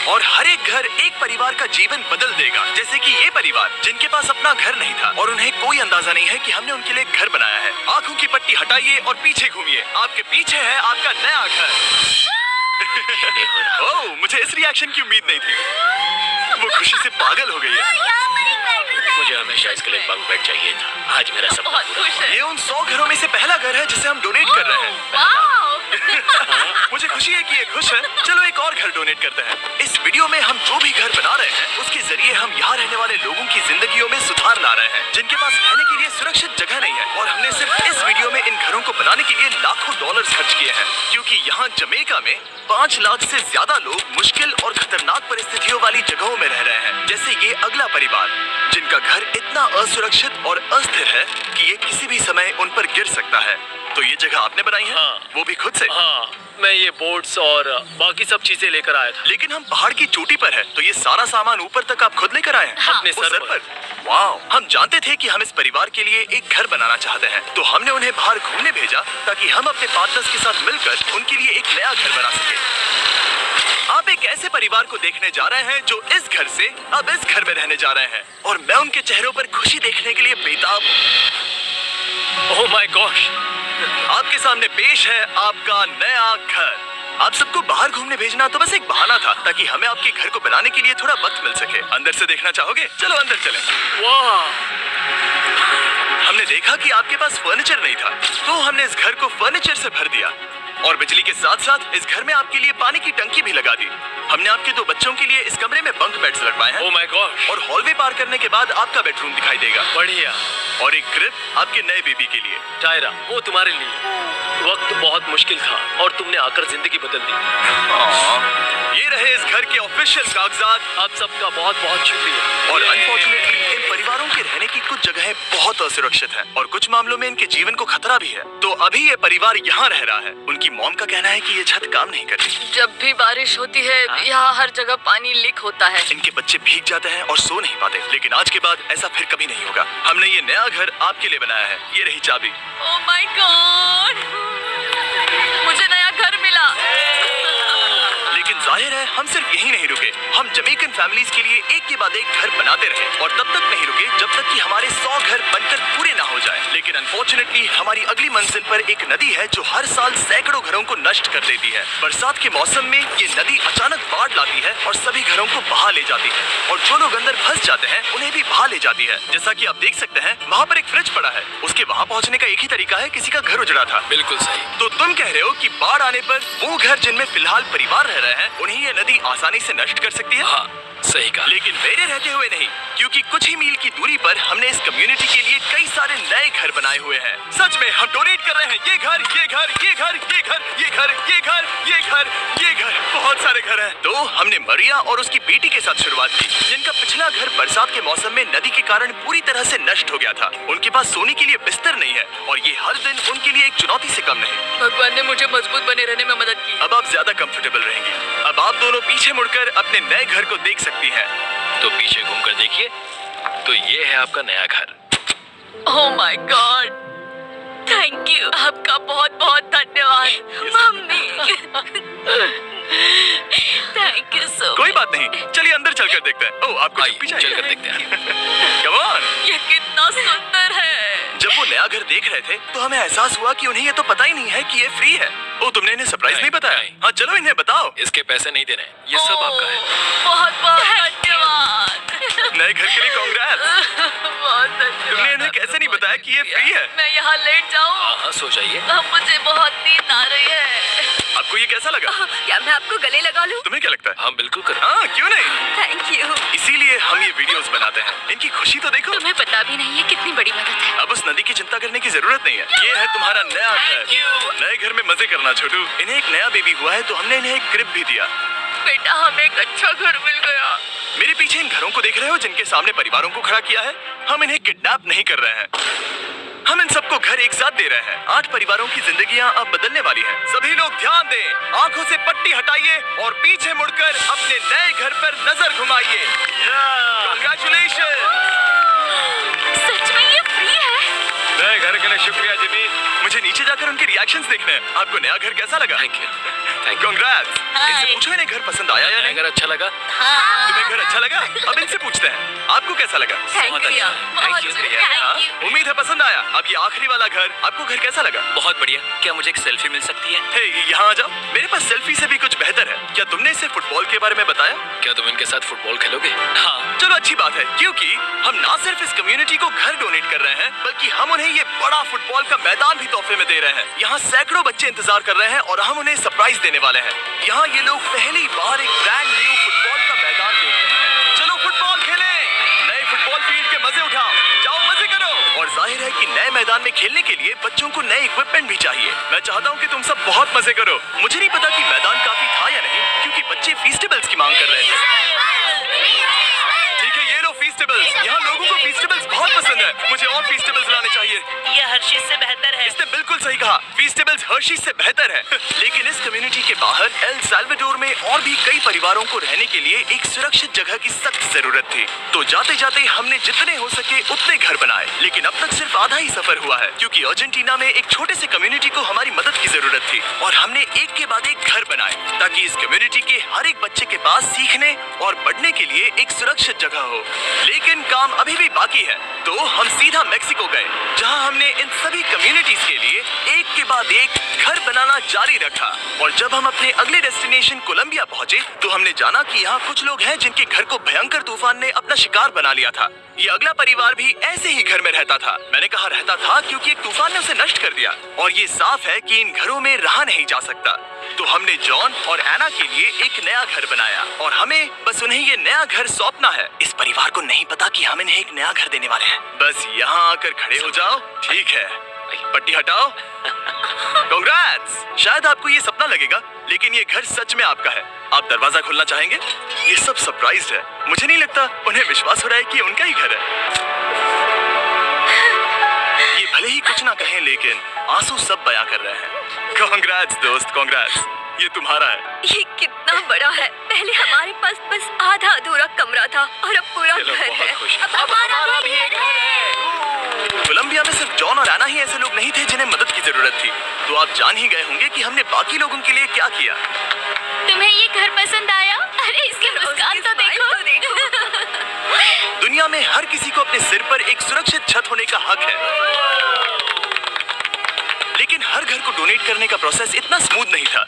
और हर एक घर एक परिवार का जीवन बदल देगा, जैसे कि ये परिवार जिनके पास अपना घर नहीं था और उन्हें कोई अंदाजा नहीं है कि हमने उनके लिए घर बनाया है। आंखों की पट्टी हटाइए और पीछे घूमिए, आपके पीछे है आपका नया घर। ओह, मुझे इस रिएक्शन की उम्मीद नहीं थी। वो खुशी से पागल हो गई है। मुझे हमेशा इसके लिए बंक बेड चाहिए था। आज मेरा सपना पूरा हुआ। ये उन 100 घरों में से पहला घर है जिसे हम डोनेट कर रहे हैं। मुझे खुशी है कि ये खुश है। चलो एक और घर डोनेट करते हैं। इस वीडियो में हम जो भी घर बना रहे हैं उसके जरिए हम यहाँ रहने वाले लोगों की जिंदगियों में सुधार ला रहे हैं, जिनके पास रहने के लिए सुरक्षित जगह नहीं है। और हमने सिर्फ इस वीडियो में इन घरों को बनाने के लिए लाखों डॉलर्स खर्च किए हैं, क्योंकि यहाँ जमैका में 5 लाख से ज्यादा लोग मुश्किल और खतरनाक परिस्थितियों वाली जगहों में रह रहे हैं, जैसे ये अगला परिवार जिनका घर इतना असुरक्षित और अस्थिर है कि ये किसी भी समय उन पर गिर सकता है। तो ये जगह आपने बनाई है? हाँ। वो भी खुद से? हाँ, मैं ये बोर्ड्स और बाकी सब चीजें लेकर आया था। लेकिन हम पहाड़ की चोटी पर हैं, तो ये सारा सामान ऊपर तक आप खुद लेकर आए हैं? हाँ। अपने उस सर पर। वाओ, हम जानते थे कि हम इस परिवार के लिए एक घर बनाना चाहते हैं, तो हमने उन्हें बाहर घूमने भेजा ताकि हम अपने पार्टनर्स के साथ मिलकर उनके लिए एक नया घर बना सके। आप एक ऐसे परिवार को देखने जा रहे हैं जो इस घर से अब इस घर में रहने जा रहे हैं, और मैं उनके चेहरों पर खुशी देखने के लिए बेताब हूँ। ओह माय गॉश, आपके सामने पेश है आपका नया घर। आप सबको बाहर घूमने भेजना तो बस एक बहाना था, ताकि हमें आपके घर को बनाने के लिए थोड़ा वक्त मिल सके। अंदर से देखना चाहोगे? चलो अंदर चलें। वाह, हमने देखा कि आपके पास फर्नीचर नहीं था, तो हमने इस घर को फर्नीचर से भर दिया, और बिजली के साथ साथ इस घर में आपके लिए पानी की टंकी भी लगा दी। हमने आपके 2 बच्चों के लिए इस कमरे में बंक बेड्स लगवाए हैं। ओह माय गॉश, और हॉलवे पार करने के बाद आपका बेडरूम दिखाई देगा। बढ़िया। और एक क्रिब आपके नए बेबी के लिए। टायरा, वो तुम्हारे लिए। वक्त बहुत मुश्किल था और तुमने आकर जिंदगी बदल दी। ये रहे इस घर के ऑफिशियल कागजात। आप सबका बहुत बहुत शुक्रिया। और अनफॉर्चुनेटली इन परिवारों के रहने की कुछ जगहें बहुत असुरक्षित हैं, और कुछ मामलों में इनके जीवन को खतरा भी है। तो अभी ये परिवार यहाँ रह रहा है। उनकी मॉम का कहना है कि ये छत काम नहीं करती। जब भी बारिश होती है यहाँ हर जगह पानी लीक होता है। इनके बच्चे भीग जाते हैं और सो नहीं पाते, लेकिन आज के बाद ऐसा फिर कभी नहीं होगा। हमने ये नया घर आपके लिए बनाया है। ये रही चाबी। ओह माय गॉड, मुझे नया घर मिला। लेकिन जाहिर है हम सिर्फ यही नहीं रुके। हम जमैकन फैमिलीज के लिए एक के बाद एक घर बनाते रहे, और तब तक नहीं रुके जब तक कि हमारे 100 घर बनकर पूरे ना हो जाए। लेकिन अनफॉर्चुनेटली हमारी अगली मंजिल पर एक नदी है जो हर साल सैकड़ों घरों को नष्ट कर देती है। बरसात के मौसम में ये नदी अचानक बाढ़ लाती है और सभी घरों को बहा ले जाती है, और जो लोग अंदर फंस जाते हैं उन्हें भी बहा ले जाती है। जैसा कि आप देख सकते हैं वहाँ पर एक फ्रिज पड़ा है। उसके वहाँ पहुँचने का एक ही तरीका है, किसी का घर उजड़ा था। बिल्कुल सही। तो तुम कह रहे हो कि बाढ़ आने पर वो घर जिनमें फिलहाल परिवार रह रहे हैं उन्हें ये नदी आसानी से नष्ट कर सकती है? हाँ, सही कहा। लेकिन मेरे रहते हुए नहीं, क्योंकि कुछ ही मील की दूरी पर हमने इस कम्युनिटी के लिए कई सारे नए घर बनाए हुए हैं। सच में हम डोनेट कर रहे हैं। ये घर, ये घर, ये घर, ये घर, ये घर, ये घर, ये घर, ये घर, बहुत सारे घर हैं। तो हमने मरिया और उसकी बेटी के साथ शुरुआत की, जिनका पिछला घर बरसात के मौसम में नदी के कारण पूरी तरह से नष्ट हो गया था। उनके पास सोने के लिए बिस्तर नहीं है, और ये हर दिन उनके लिए एक चुनौती से कम नहीं। भगवान ने मुझे मजबूत बने रहने में मदद की। अब आप ज्यादा कंफर्टेबल रहेंगी। अब आप दोनों पीछे मुड़कर अपने नए घर को देख सकती हैं। तो पीछे घूमकर देखिए, तो ये है आपका नया घर। Oh my God, thank you. आपका बहुत बहुत धन्यवाद mummy. Thank you so much. कोई बात नहीं, चलिए अंदर चलकर देखते हैं। ओह, आपको चुप्पी चाहिए? चलकर देखते हैं। Come on। ये कितना सुंदर है। जब वो नया घर देख रहे थे तो हमें एहसास हुआ कि उन्हें ये तो पता ही नहीं है कि ये फ्री है। ओ, तुमने इन्हें सरप्राइज नहीं बताया? नहीं। हाँ, चलो इन्हें बताओ। इसके पैसे नहीं देने, ये सब आपका है। बहुत बहुत धन्यवाद। नए घर के लिए कांग्रेस। बहुत धन्यवाद। तुमने इन्हें कैसे नहीं बताया कि ये फ्री है? मैं यहाँ लेट जाऊँ? हाँ हाँ, सो जाइए। मुझे बहुत नींद आ रही है। आपको ये कैसा लगा? क्या मैं आपको गले लगा लूं? तुम्हें क्या लगता है? हाँ बिल्कुल करें। हाँ, क्यों नहीं? Thank you. इसीलिए हम ये वीडियोस बनाते हैं। इनकी खुशी तो देखो। तुम्हें पता भी नहीं है कितनी बड़ी मदद है। अब उस नदी की चिंता करने की जरूरत नहीं है। ये है तुम्हारा नया घर। नए घर में मजे करना छोटू। इन्हें एक नया बेबी हुआ है, तो हमने इन्हें एक क्रिब भी दिया। बेटा, हमें एक अच्छा घर मिल गया। मेरे पीछे इन घरों को देख रहे हो जिनके सामने परिवारों को खड़ा किया है? हम इन्हें किडनैप नहीं कर रहे हैं, हम इन सबको घर एक साथ दे रहे हैं। 8 परिवारों की जिंदगियां अब बदलने वाली हैं। सभी लोग ध्यान दें, आंखों से पट्टी हटाइए और पीछे मुड़कर अपने नए घर पर नजर घुमाइए। कांग्रेचुलेशन। सच में ये फ्री है? नए घर के लिए शुक्रिया जिमी। मुझे नीचे जाकर उनके रिएक्शंस देखने हैं। आपको नया घर कैसा लगा? Thank you, thank you. Congrats. इनसे पूछो इन्हें घर पसंद आया या नहीं? अगर अच्छा लगा। तुम्हें घर अच्छा लगा? अब इनसे पूछते हैं आपको कैसा लगा? Thank you, thank you. हाँ? उम्मीद है पसंद आया। अब ये आखिरी वाला घर, आपको घर कैसा लगा? बहुत बढ़िया। क्या मुझे एक सेल्फी मिल सकती है? हे, यहाँ आ जाओ। मेरे पास सेल्फी से भी कुछ बेहतर है। क्या तुमने इसे फुटबॉल के बारे में बताया? क्या तुम इनके साथ फुटबॉल खेलोगे? हाँ। चलो अच्छी बात है, क्योंकि हम ना सिर्फ इस कम्युनिटी को घर डोनेट कर रहे हैं, बल्कि हम उन्हें ये बड़ा फुटबॉल का मैदान भी तोहफे में दे रहे हैं। यहाँ सैकड़ों बच्चे इंतजार कर रहे हैं और हम उन्हें सरप्राइज देने वाले हैं। यहाँ ये लोग पहली बार एक ब्रांड न्यू फुटबॉल का मैदान देख रहे हैं। चलो फुटबॉल खेलें, नए फुटबॉल फील्ड के मजे उठाओ, जाओ मजे करो। और जाहिर है कि नए मैदान में खेलने के लिए बच्चों को नए इक्विपमेंट भी चाहिए। मैं चाहता हूँ कि तुम सब बहुत मजे करो। मुझे नहीं पता कि मैदान काफी था या नहीं, क्योंकि बच्चे फीस्टेबल्स की मांग कर रहे थे। ठीक है, ये लो फीस्टेबल्स। यहाँ लोगों को फीस्टेबल्स बहुत पसंद है। मुझे और फीस्टेबल्स लाने चाहिए। ये हर्षिज से बेहतर है। इसने बिल्कुल सही कहा, फीस्टेबल्स हर्शीज से बेहतर है। लेकिन इस कम्युनिटी के बाहर एल साल्वाडोर में और भी कई परिवारों को रहने के लिए एक सुरक्षित जगह की सख्त जरूरत थी। तो जाते जाते हमने जितने हो सके उतने घर बनाए, लेकिन अब तक सिर्फ आधा ही सफर हुआ है, क्योंकि अर्जेंटीना में एक छोटे से कम्युनिटी को हमारी मदद की जरूरत थी और हमने एक के बाद एक घर बनाए, ताकि इस कम्युनिटी के हर एक बच्चे के पास सीखने और बढ़ने के लिए एक सुरक्षित जगह हो। लेकिन काम अभी भी बाकी है, तो हम सीधा मेक्सिको गए, जहां हमने इन सभी कम्युनिटीज के लिए एक के बाद एक घर बनाना जारी रखा। और जब हम अपने अगले डेस्टिनेशन कोलंबिया पहुंचे, तो हमने जाना कि यहाँ कुछ लोग हैं जिनके घर को भयंकर तूफान ने अपना शिकार बना लिया था। ये अगला परिवार भी ऐसे ही घर में रहता था। मैंने कहा रहता था, क्योंकि एक तूफान ने उसे नष्ट कर दिया और ये साफ है कि इन घरों में रहा नहीं जा सकता। तो हमने जॉन और एना के लिए एक नया घर बनाया और हमें बस उन्हें ये नया घर सौंपना है। इस परिवार को नहीं पता कि हम इन्हें एक नया घर देने वाले हैं। बस यहाँ आकर खड़े हो जाओ। ठीक है, पट्टी हटाओ। कांग्रेट्स। शायद आपको ये सपना लगेगा, लेकिन ये घर सच में आपका है। आप दरवाजा खोलना चाहेंगे? ये सब सरप्राइज है। मुझे नहीं लगता उन्हें विश्वास हो रहा है कि उनका ही घर है। ये भले ही कुछ ना कहें, लेकिन आंसू सब बयां कर रहे हैं। कांग्रेट्स दोस्त, कांग्रेट्स। ये तुम्हारा है। ये कितना बड़ा है। पहले हमारे पास बस आधा अधूरा कमरा था और अब पूरा चलो, घर बहुत है। खुश। अब हमारा भी एक घर है। कोलंबिया में सिर्फ जॉन और एना ही ऐसे लोग नहीं थे जिन्हें मदद की जरूरत थी। तो आप जान ही गए होंगे कि हमने बाकी लोगों के लिए क्या किया। तुम्हें ये घर पसंद आया? अरे इसकी मुस्कान तो देखो। दुनिया में हर किसी को अपने सिर पर एक सुरक्षित छत होने का हक है, लेकिन हर घर को डोनेट करने का प्रोसेस इतना स्मूथ नहीं था।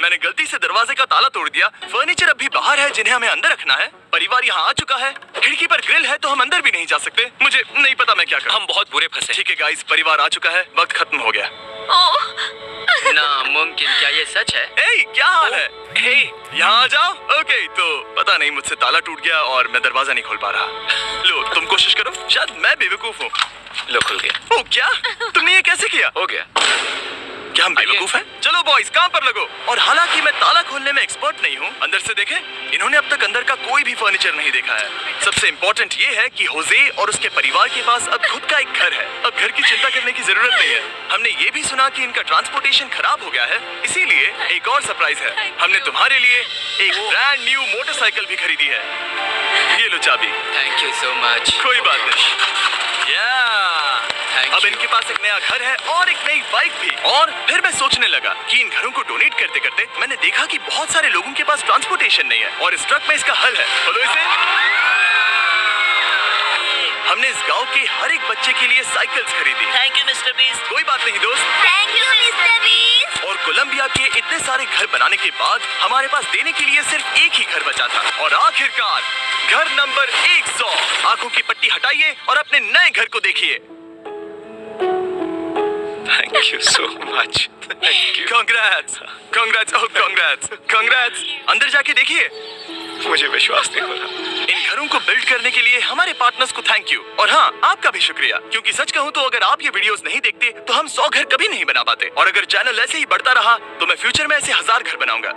मैंने गलती से दरवाजे का ताला तोड़ दिया। फर्नीचर अब भी बाहर है जिन्हें हमें अंदर रखना है। परिवार यहाँ आ चुका है। खिड़की पर ग्रिल है, तो हम अंदर भी नहीं जा सकते। मुझे नहीं पता मैं क्या करूं। हम बहुत बुरे फंसे। ठीक है गाइस, परिवार आ चुका है। वक्त खत्म हो गया। नामुमकिन। क्या ये सच है? ए, क्या हाल है? हे, यहाँ आ जाओ। ओके, तो पता नहीं मुझसे ताला टूट गया और मैं दरवाजा नहीं खोल पा रहा। लो, तुम कोशिश करो। शायद मैं बेवकूफ हूँ। लो, खुल गया। ओ क्या? तुमने ये कैसे किया? हो गया। क्या हम बेवकूफ हैं? चलो बॉयज, काम पर लगो। और हालांकि मैं ताला खोलने में एक्सपर्ट नहीं हूँ, अंदर से देखें, इन्होंने अब तक अंदर का कोई भी फर्नीचर नहीं देखा है। सबसे इम्पोर्टेंट ये है कि होजे और उसके परिवार के पास अब खुद का एक घर है। अब घर की चिंता करने की जरूरत नहीं है। हमने ये भी सुना कि इनका ट्रांसपोर्टेशन खराब हो गया है, इसीलिए एक और सरप्राइज है। हमने तुम्हारे लिए एक ब्रांड न्यू मोटरसाइकिल भी खरीदी है। ये लो चाबी। Thank you so much. कोई बात नहीं। अब इनके पास एक नया घर है और एक नई बाइक भी। और फिर मैं सोचने लगा कि इन घरों को डोनेट करते करते मैंने देखा कि बहुत सारे लोगों के पास ट्रांसपोर्टेशन नहीं है, और इस ट्रक में इसका हल है। बोलो इसे। हमने इस गांव के हर एक बच्चे के लिए साइकिल्स खरीदी। Thank you mister beast. कोई बात नहीं दोस्त। Thank you mister beast. और कोलंबिया के इतने सारे घर बनाने के बाद हमारे पास देने के लिए सिर्फ एक ही घर बचा था। और आखिरकार घर नंबर 100। आंखों की पट्टी हटाइए और अपने नए घर को देखिए। Thank you so much. Thank you. Congrats, congrats, oh congrats, congrats. अंदर जाके देखिए। मुझे विश्वास नहीं हो रहा। इन घरों को बिल्ड करने के लिए हमारे पार्टनर्स को थैंक यू। और हाँ, आपका भी शुक्रिया, क्योंकि सच कहूँ तो अगर आप ये वीडियोस नहीं देखते तो हम 100 घर कभी नहीं बना पाते। और अगर चैनल ऐसे ही बढ़ता रहा तो मैं फ्यूचर में ऐसे 1000 घर बनाऊंगा।